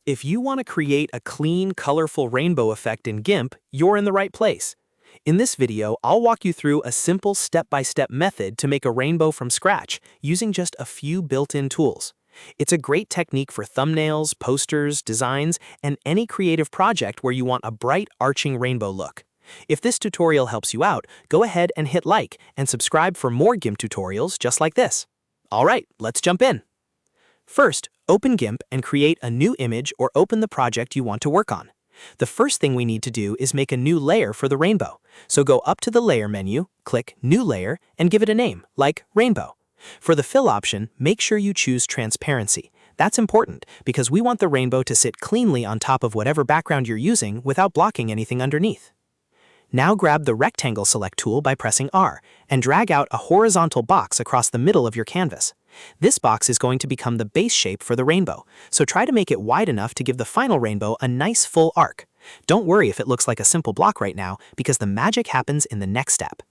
If you want to create a clean, colorful rainbow effect in GIMP, you're in the right place. In this video, I'll walk you through a simple step-by-step method to make a rainbow from scratch using just a few built-in tools. It's a great technique for thumbnails, posters, designs, and any creative project where you want a bright, arching rainbow look. If this tutorial helps you out, go ahead and hit like and subscribe for more GIMP tutorials just like this. All right, let's jump in. First, open GIMP and create a new image or open the project you want to work on. The first thing we need to do is make a new layer for the rainbow. So go up to the Layer menu, click New Layer, and give it a name, like Rainbow. For the Fill option, make sure you choose Transparency. That's important because we want the rainbow to sit cleanly on top of whatever background you're using without blocking anything underneath. Now grab the Rectangle Select tool by pressing R and drag out a horizontal box across the middle of your canvas. This box is going to become the base shape for the rainbow, so try to make it wide enough to give the final rainbow a nice full arc. Don't worry if it looks like a simple block right now, because the magic happens in the next step.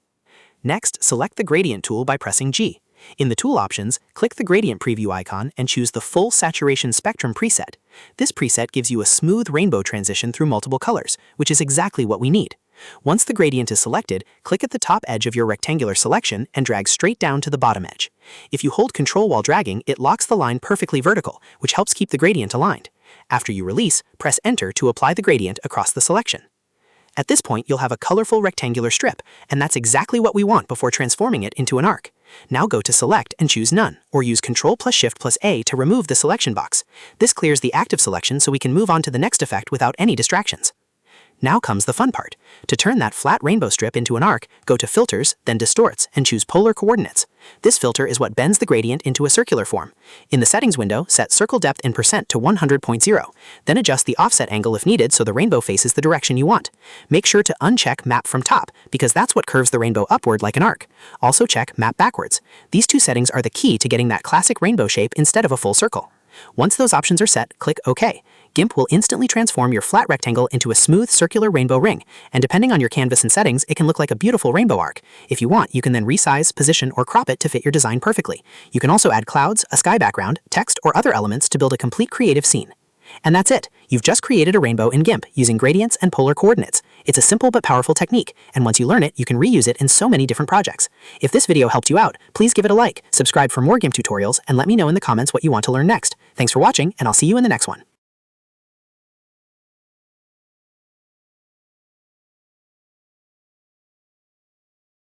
Next, select the Gradient tool by pressing G. In the tool options, click the Gradient Preview icon and choose the Full Saturation Spectrum preset. This preset gives you a smooth rainbow transition through multiple colors, which is exactly what we need. Once the gradient is selected, click at the top edge of your rectangular selection and drag straight down to the bottom edge. If you hold Ctrl while dragging, it locks the line perfectly vertical, which helps keep the gradient aligned. After you release, press Enter to apply the gradient across the selection. At this point, you'll have a colorful rectangular strip, and that's exactly what we want before transforming it into an arc. Now go to Select and choose None, or use Ctrl plus Shift plus A to remove the selection box. This clears the active selection so we can move on to the next effect without any distractions. Now comes the fun part. To turn that flat rainbow strip into an arc, go to Filters, then Distorts, and choose Polar Coordinates. This filter is what bends the gradient into a circular form. In the Settings window, set Circle Depth in % to 100.0. Then adjust the offset angle if needed so the rainbow faces the direction you want. Make sure to uncheck Map from Top, because that's what curves the rainbow upward like an arc. Also check Map Backwards. These two settings are the key to getting that classic rainbow shape instead of a full circle. Once those options are set, click OK. GIMP will instantly transform your flat rectangle into a smooth circular rainbow ring, and depending on your canvas and settings, it can look like a beautiful rainbow arc. If you want, you can then resize, position, or crop it to fit your design perfectly. You can also add clouds, a sky background, text, or other elements to build a complete creative scene. And that's it. You've just created a rainbow in GIMP using gradients and polar coordinates. It's a simple but powerful technique, and once you learn it, you can reuse it in so many different projects. If this video helped you out, please give it a like, subscribe for more GIMP tutorials, and let me know in the comments what you want to learn next. Thanks for watching, and I'll see you in the next one.